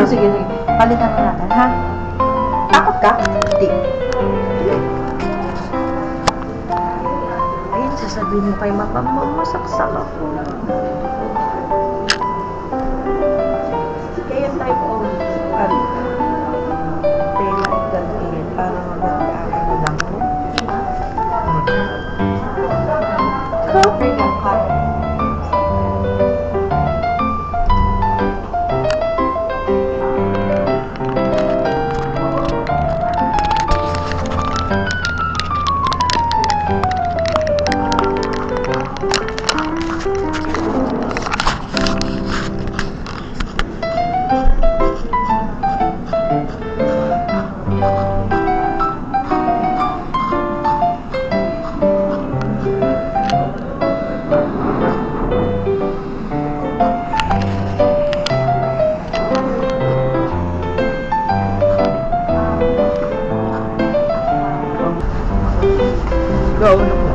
sige, sige. Palitan na natin, ha? Takot ka? Hindi. Ayun, sasabihin mo kay mama, masaksak ako. Kaya type of, daylight gantiin para mag-aaral na lang ko. Cover ng car. Go na po.